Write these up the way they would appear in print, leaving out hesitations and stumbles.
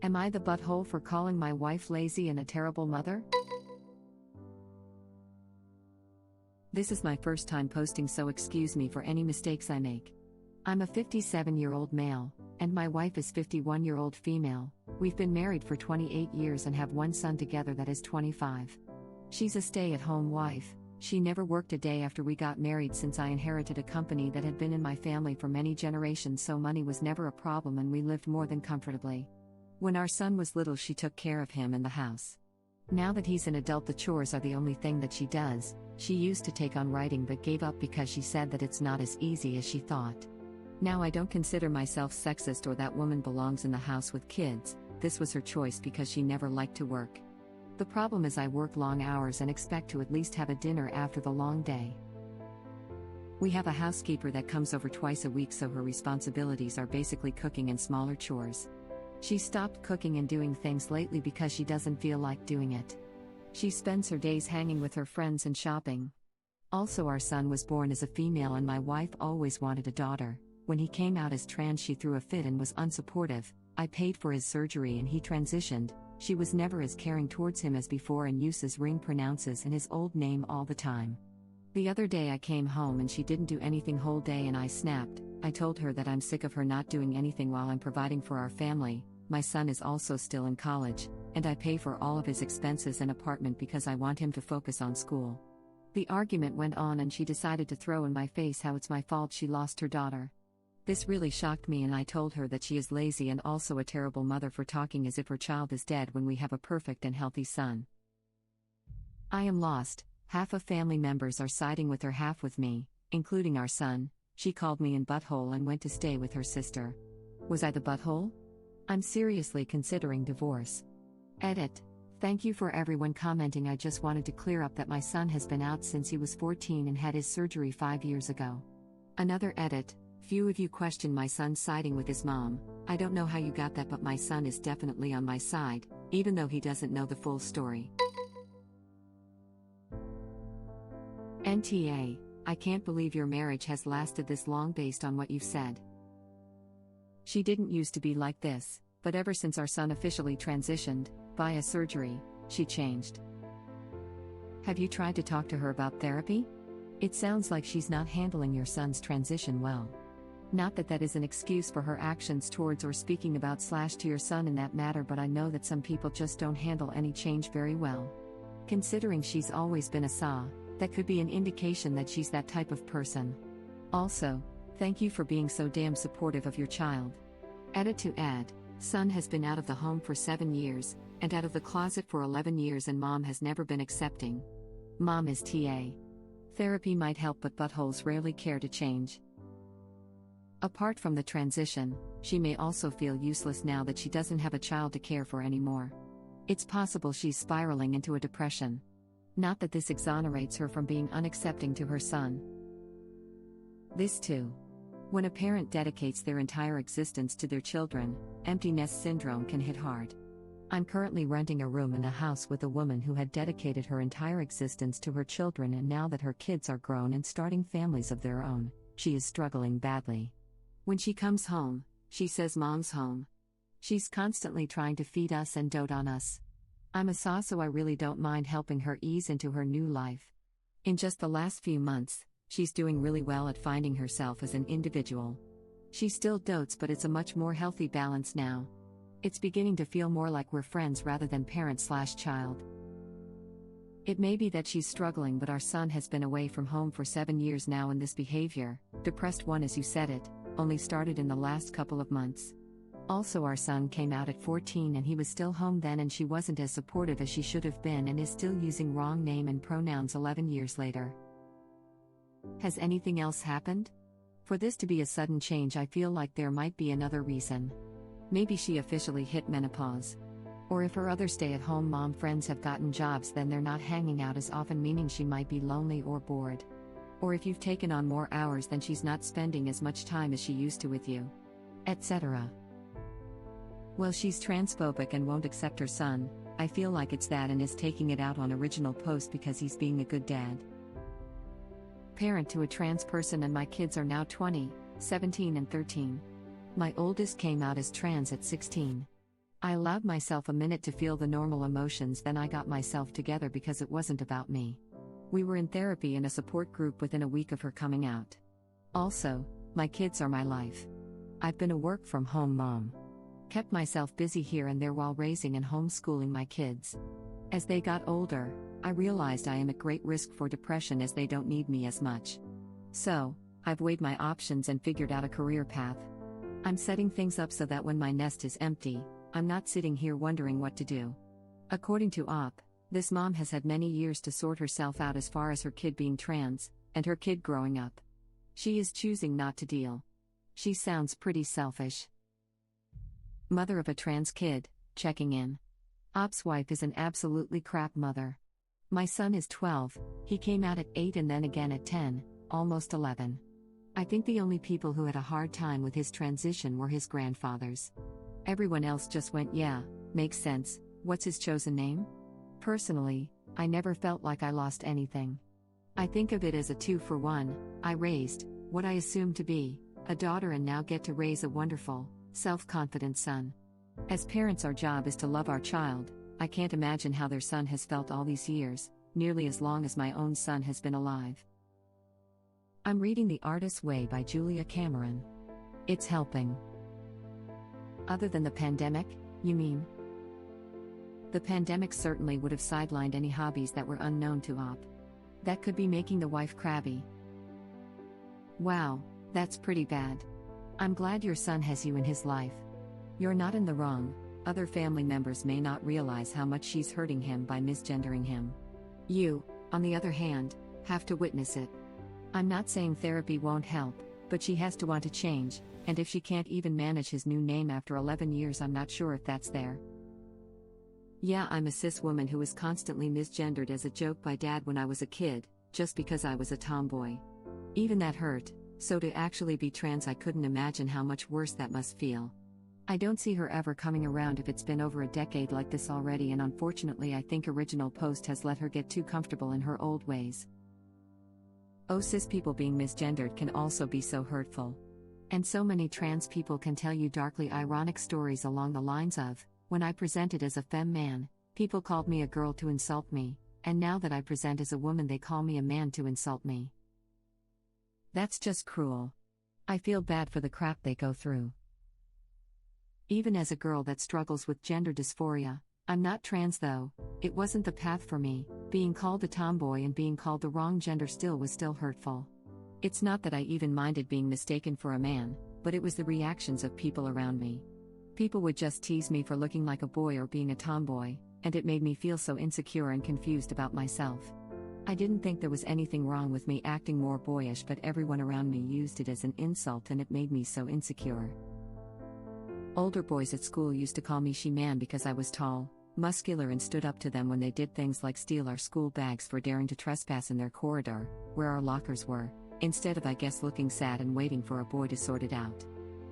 Am I the butthole for calling my wife lazy and a terrible mother? This is my first time posting, so excuse me for any mistakes I make. I'm a 57-year-old male, and my wife is 51-year-old female. We've been married for 28 years and have one son together that is 25. She's a stay-at-home wife. She never worked a day after we got married since I inherited a company that had been in my family for many generations, so money was never a problem and we lived more than comfortably. When our son was little, she took care of him and the house. Now that he's an adult, the chores are the only thing that she does. She used to take on writing but gave up because she said that it's not as easy as she thought. Now I don't consider myself sexist or that woman belongs in the house with kids. This was her choice because she never liked to work. The problem is I work long hours and expect to at least have a dinner after the long day. We have a housekeeper that comes over twice a week, so her responsibilities are basically cooking and smaller chores. She stopped cooking and doing things lately because she doesn't feel like doing it. She spends her days hanging with her friends and shopping. Also, our son was born as a female and my wife always wanted a daughter. When he came out as trans, she threw a fit and was unsupportive. I paid for his surgery and he transitioned. She was never as caring towards him as before and uses ring pronounces in his old name all the time. The other day I came home and she didn't do anything whole day and I snapped. I told her that I'm sick of her not doing anything while I'm providing for our family. My son is also still in college, and I pay for all of his expenses and apartment because I want him to focus on school. The argument went on and she decided to throw in my face how it's my fault she lost her daughter. This really shocked me and I told her that she is lazy and also a terrible mother for talking as if her child is dead when we have a perfect and healthy son. I am lost. Half of family members are siding with her, half with me, including our son. She called me in butthole and went to stay with her sister. Was I the butthole? I'm seriously considering divorce. Edit. Thank you for everyone commenting. I just wanted to clear up that my son has been out since he was 14 and had his surgery 5 years ago. Another edit. Few of you question my son siding with his mom. I don't know how you got that, but my son is definitely on my side, even though he doesn't know the full story. NTA, I can't believe your marriage has lasted this long based on what you've said. She didn't used to be like this, but ever since our son officially transitioned, via surgery, she changed. Have you tried to talk to her about therapy? It sounds like she's not handling your son's transition well. Not that that is an excuse for her actions towards or speaking about / to your son in that matter, but I know that some people just don't handle any change very well. Considering she's always been a SA, that could be an indication that she's that type of person. Also, thank you for being so damn supportive of your child. Edit to add, son has been out of the home for 7 years, and out of the closet for 11 years, and mom has never been accepting. Mom is TA. Therapy might help, but buttholes rarely care to change. Apart from the transition, she may also feel useless now that she doesn't have a child to care for anymore. It's possible she's spiraling into a depression. Not that this exonerates her from being unaccepting to her son. This too. When a parent dedicates their entire existence to their children, empty nest syndrome can hit hard. I'm currently renting a room in a house with a woman who had dedicated her entire existence to her children, and now that her kids are grown and starting families of their own, she is struggling badly. When she comes home, she says mom's home. She's constantly trying to feed us and dote on us. I'm a SA, so I really don't mind helping her ease into her new life. In just the last few months, she's doing really well at finding herself as an individual. She still dotes, but it's a much more healthy balance now. It's beginning to feel more like we're friends rather than parent/child. It may be that she's struggling, but our son has been away from home for 7 years now, and this behavior, depressed one as you said it, only started in the last couple of months. Also, our son came out at 14 and he was still home then, and she wasn't as supportive as she should have been and is still using wrong name and pronouns 11 years later. Has anything else happened? For this to be a sudden change, I feel like there might be another reason. Maybe she officially hit menopause. Or if her other stay-at-home mom friends have gotten jobs, then they're not hanging out as often, meaning she might be lonely or bored. Or if you've taken on more hours, then she's not spending as much time as she used to with you, etc. Well, she's transphobic and won't accept her son. I feel like it's that, and is taking it out on original post because he's being a good dad. Parent to a trans person, and my kids are now 20, 17 and 13. My oldest came out as trans at 16. I allowed myself a minute to feel the normal emotions, then I got myself together because it wasn't about me. We were in therapy in a support group within a week of her coming out. Also, my kids are my life. I've been a work-from-home mom. Kept myself busy here and there while raising and homeschooling my kids. As they got older, I realized I am at great risk for depression as they don't need me as much. So, I've weighed my options and figured out a career path. I'm setting things up so that when my nest is empty, I'm not sitting here wondering what to do. According to Op, this mom has had many years to sort herself out as far as her kid being trans, and her kid growing up. She is choosing not to deal. She sounds pretty selfish. Mother of a trans kid, checking in. Op's wife is an absolutely crap mother. My son is 12, he came out at 8 and then again at 10, almost 11. I think the only people who had a hard time with his transition were his grandfathers. Everyone else just went, yeah, makes sense, what's his chosen name? Personally, I never felt like I lost anything. I think of it as a 2-for-1, I raised, what I assumed to be, a daughter and now get to raise a wonderful, self-confident son. As parents, our job is to love our child. I can't imagine how their son has felt all these years, nearly as long as my own son has been alive. I'm reading The Artist's Way by Julia Cameron. It's helping. Other than the pandemic, you mean? The pandemic certainly would have sidelined any hobbies that were unknown to Op. That could be making the wife crabby. Wow, that's pretty bad. I'm glad your son has you in his life. You're not in the wrong. Other family members may not realize how much she's hurting him by misgendering him. You, on the other hand, have to witness it. I'm not saying therapy won't help, but she has to want to change, and if she can't even manage his new name after 11 years, I'm not sure if that's there. Yeah, I'm a cis woman who was constantly misgendered as a joke by dad when I was a kid, just because I was a tomboy. Even that hurt, so to actually be trans, I couldn't imagine how much worse that must feel. I don't see her ever coming around if it's been over a decade like this already, and unfortunately I think Original Post has let her get too comfortable in her old ways. Oh, cis people being misgendered can also be so hurtful. And so many trans people can tell you darkly ironic stories along the lines of, when I presented as a femme man, people called me a girl to insult me, and now that I present as a woman they call me a man to insult me. That's just cruel. I feel bad for the crap they go through. Even as a girl that struggles with gender dysphoria, I'm not trans though, it wasn't the path for me. Being called a tomboy and being called the wrong gender was still hurtful. It's not that I even minded being mistaken for a man, but it was the reactions of people around me. People would just tease me for looking like a boy or being a tomboy, and it made me feel so insecure and confused about myself. I didn't think there was anything wrong with me acting more boyish, but everyone around me used it as an insult and it made me so insecure. Older boys at school used to call me she-man because I was tall, muscular and stood up to them when they did things like steal our school bags for daring to trespass in their corridor, where our lockers were, instead of I guess looking sad and waiting for a boy to sort it out.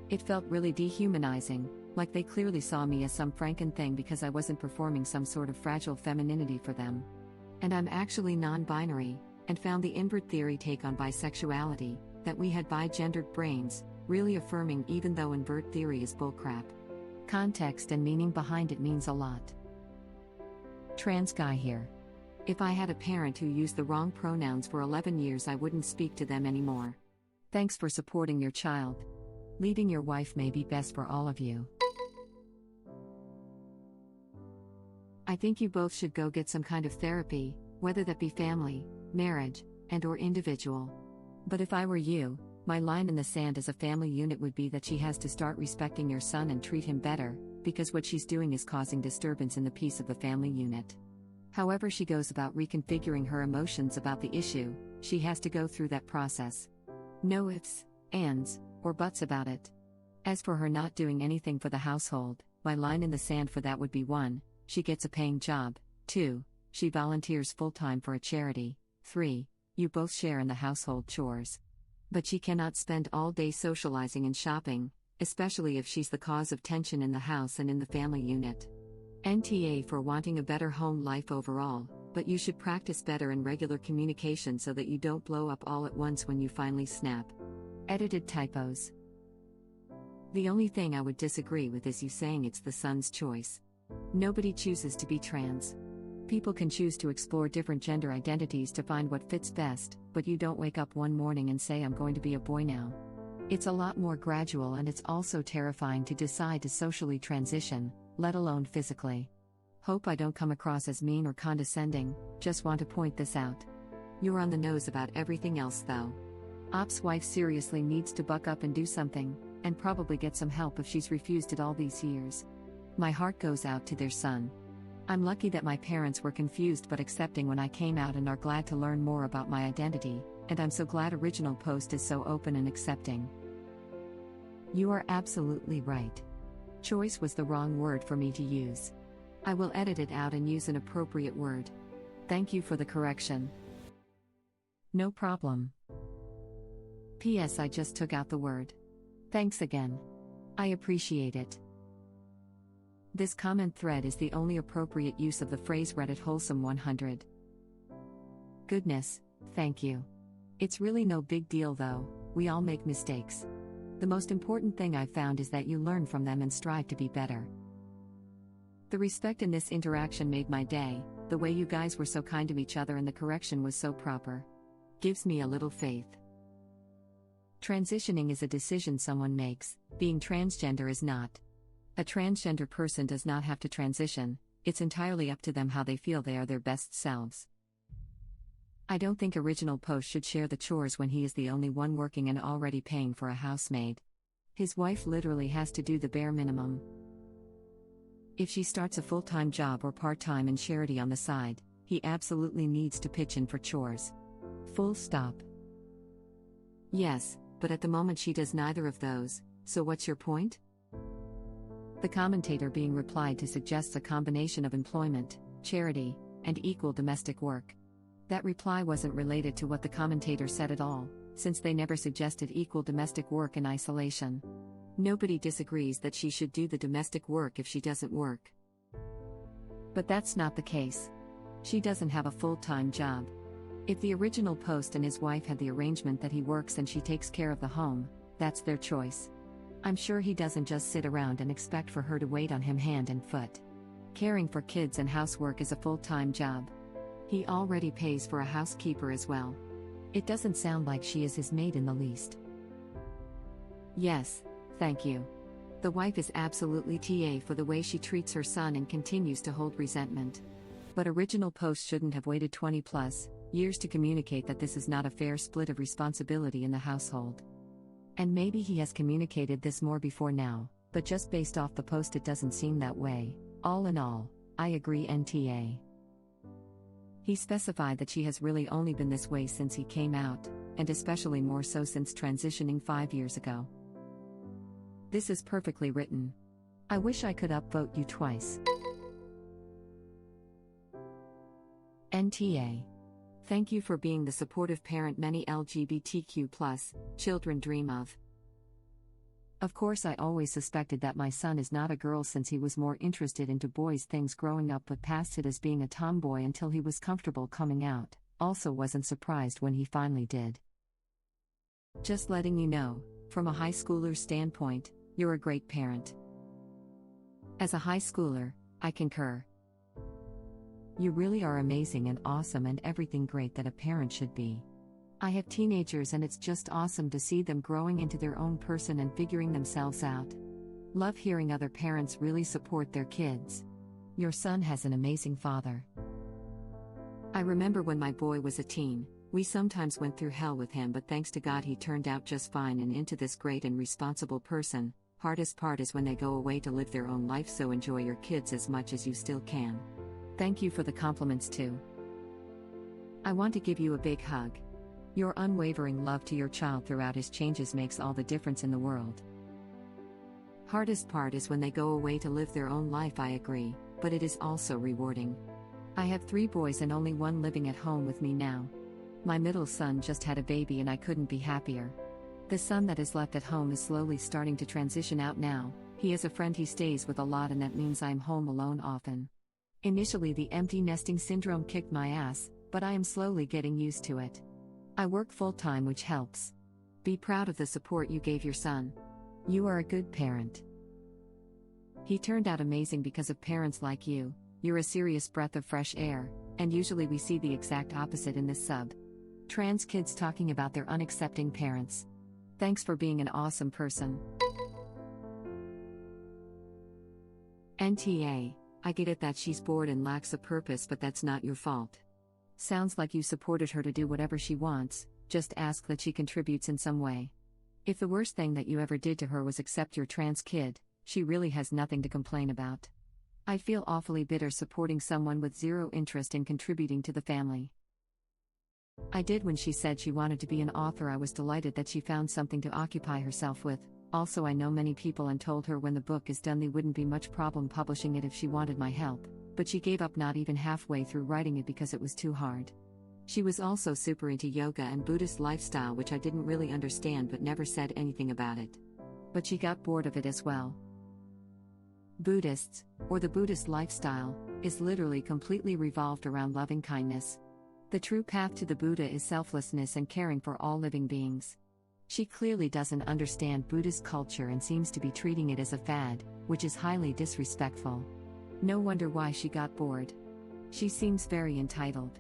It felt really dehumanizing, like they clearly saw me as some Franken thing because I wasn't performing some sort of fragile femininity for them. And I'm actually non-binary, and found the invert theory take on bisexuality, that we had bi-gendered brains, really affirming even though invert theory is bullcrap. Context and meaning behind it means a lot. Trans guy here. If I had a parent who used the wrong pronouns for 11 years, I wouldn't speak to them anymore. Thanks for supporting your child. Leaving your wife may be best for all of you. I think you both should go get some kind of therapy, whether that be family, marriage, and/or individual. But if I were you, my line in the sand as a family unit would be that she has to start respecting your son and treat him better, because what she's doing is causing disturbance in the peace of the family unit. However she goes about reconfiguring her emotions about the issue, she has to go through that process. No ifs, ands, or buts about it. As for her not doing anything for the household, my line in the sand for that would be 1. She gets a paying job. 2. She volunteers full-time for a charity. 3. You both share in the household chores. But she cannot spend all day socializing and shopping, especially if she's the cause of tension in the house and in the family unit. NTA for wanting a better home life overall, but you should practice better in regular communication so that you don't blow up all at once when you finally snap. Edited typos. The only thing I would disagree with is you saying it's the son's choice. Nobody chooses to be trans. People can choose to explore different gender identities to find what fits best, but you don't wake up one morning and say I'm going to be a boy now. It's a lot more gradual, and it's also terrifying to decide to socially transition, let alone physically. Hope I don't come across as mean or condescending, just want to point this out. You're on the nose about everything else though. Op's wife seriously needs to buck up and do something, and probably get some help if she's refused it all these years. My heart goes out to their son. I'm lucky that my parents were confused but accepting when I came out and are glad to learn more about my identity, and I'm so glad Original Post is so open and accepting. You are absolutely right. Choice was the wrong word for me to use. I will edit it out and use an appropriate word. Thank you for the correction. No problem. P.S. I just took out the word. Thanks again. I appreciate it. This comment thread is the only appropriate use of the phrase Reddit Wholesome 100. Goodness, thank you. It's really no big deal though, we all make mistakes. The most important thing I've found is that you learn from them and strive to be better. The respect in this interaction made my day, the way you guys were so kind to each other and the correction was so proper. Gives me a little faith. Transitioning is a decision someone makes, being transgender is not. A transgender person does not have to transition, it's entirely up to them how they feel they are their best selves. I don't think Original Post should share the chores when he is the only one working and already paying for a housemaid. His wife literally has to do the bare minimum. If she starts a full-time job or part-time in charity on the side, he absolutely needs to pitch in for chores. Full stop. Yes, but at the moment she does neither of those, so what's your point? The commentator being replied to suggests a combination of employment, charity, and equal domestic work. That reply wasn't related to what the commentator said at all, since they never suggested equal domestic work in isolation. Nobody disagrees that she should do the domestic work if she doesn't work. But that's not the case. She doesn't have a full-time job. If the Original Post and his wife had the arrangement that he works and she takes care of the home, that's their choice. I'm sure he doesn't just sit around and expect for her to wait on him hand and foot. Caring for kids and housework is a full-time job. He already pays for a housekeeper as well. It doesn't sound like she is his maid in the least. Yes, thank you. The wife is absolutely TA for the way she treats her son and continues to hold resentment. But Original Post shouldn't have waited 20+ years to communicate that this is not a fair split of responsibility in the household. And maybe he has communicated this more before now, but just based off the post it doesn't seem that way. All in all, I agree NTA. He specified that she has really only been this way since he came out, and especially more so since transitioning 5 years ago. This is perfectly written. I wish I could upvote you twice. NTA. Thank you for being the supportive parent many LGBTQ+ children dream of. Of course, I always suspected that my son is not a girl since he was more interested into boys' things growing up but passed it as being a tomboy until he was comfortable coming out. Also wasn't surprised when he finally did. Just letting you know, from a high schooler's standpoint, you're a great parent. As a high schooler, I concur. You really are amazing and awesome and everything great that a parent should be. I have teenagers and it's just awesome to see them growing into their own person and figuring themselves out. Love hearing other parents really support their kids. Your son has an amazing father. I remember when my boy was a teen, we sometimes went through hell with him, but thanks to God he turned out just fine and into this great and responsible person. Hardest part is when they go away to live their own life, so enjoy your kids as much as you still can. Thank you for the compliments too. I want to give you a big hug. Your unwavering love to your child throughout his changes makes all the difference in the world. Hardest part is when they go away to live their own life, I agree, but it is also rewarding. I have 3 boys and only one living at home with me now. My middle son just had a baby and I couldn't be happier. The son that is left at home is slowly starting to transition out now. He has a friend he stays with a lot and that means I'm home alone often. Initially the empty nesting syndrome kicked my ass, but I am slowly getting used to it. I work full-time, which helps. Be proud of the support you gave your son. You are a good parent. He turned out amazing because of parents like you. You're a serious breath of fresh air, and usually we see the exact opposite in this sub. Trans kids talking about their unaccepting parents. Thanks for being an awesome person. NTA, I get it that she's bored and lacks a purpose, but that's not your fault. Sounds like you supported her to do whatever she wants, just ask that she contributes in some way. If the worst thing that you ever did to her was accept your trans kid, she really has nothing to complain about. I feel awfully bitter supporting someone with zero interest in contributing to the family. I did when she said she wanted to be an author. I was delighted that she found something to occupy herself with. Also, I know many people and told her when the book is done there wouldn't be much problem publishing it if she wanted my help, but she gave up not even halfway through writing it because it was too hard. She was also super into yoga and Buddhist lifestyle, which I didn't really understand but never said anything about it. But she got bored of it as well. Buddhists, or the Buddhist lifestyle, is literally completely revolved around loving kindness. The true path to the Buddha is selflessness and caring for all living beings. She clearly doesn't understand Buddhist culture and seems to be treating it as a fad, which is highly disrespectful. No wonder why she got bored. She seems very entitled.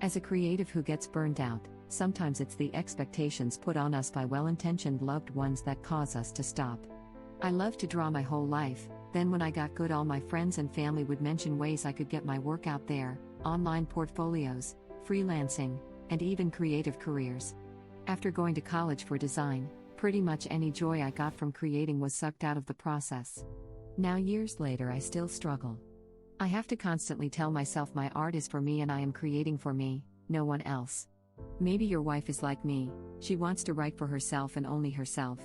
As a creative who gets burned out, sometimes it's the expectations put on us by well-intentioned loved ones that cause us to stop. I loved to draw my whole life, then when I got good all my friends and family would mention ways I could get my work out there, online portfolios, freelancing, and even creative careers. After going to college for design, pretty much any joy I got from creating was sucked out of the process. Now years later I still struggle. I have to constantly tell myself my art is for me and I am creating for me, no one else. Maybe your wife is like me, she wants to write for herself and only herself.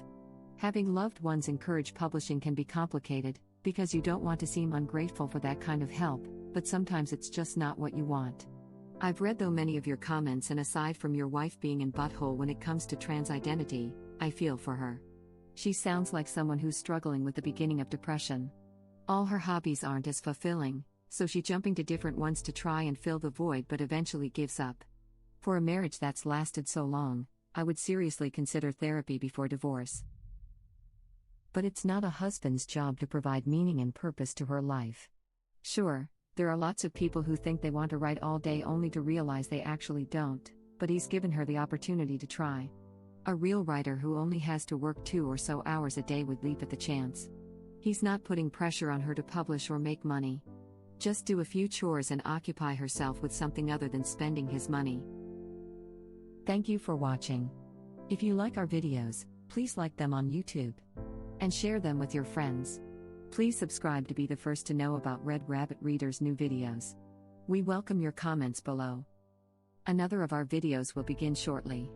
Having loved ones encourage publishing can be complicated, because you don't want to seem ungrateful for that kind of help, but sometimes it's just not what you want. I've read though many of your comments, and aside from your wife being in butthole when it comes to trans identity, I feel for her. She sounds like someone who's struggling with the beginning of depression. All her hobbies aren't as fulfilling, so she's jumping to different ones to try and fill the void but eventually gives up. For a marriage that's lasted so long, I would seriously consider therapy before divorce. But it's not a husband's job to provide meaning and purpose to her life. Sure, there are lots of people who think they want to write all day only to realize they actually don't, but he's given her the opportunity to try. A real writer who only has to work 2 or so hours a day would leap at the chance. He's not putting pressure on her to publish or make money. Just do a few chores and occupy herself with something other than spending his money. Thank you for watching. If you like our videos, please like them on YouTube. And share them with your friends. Please subscribe to be the first to know about Red Rabbit Reader's new videos. We welcome your comments below. Another of our videos will begin shortly.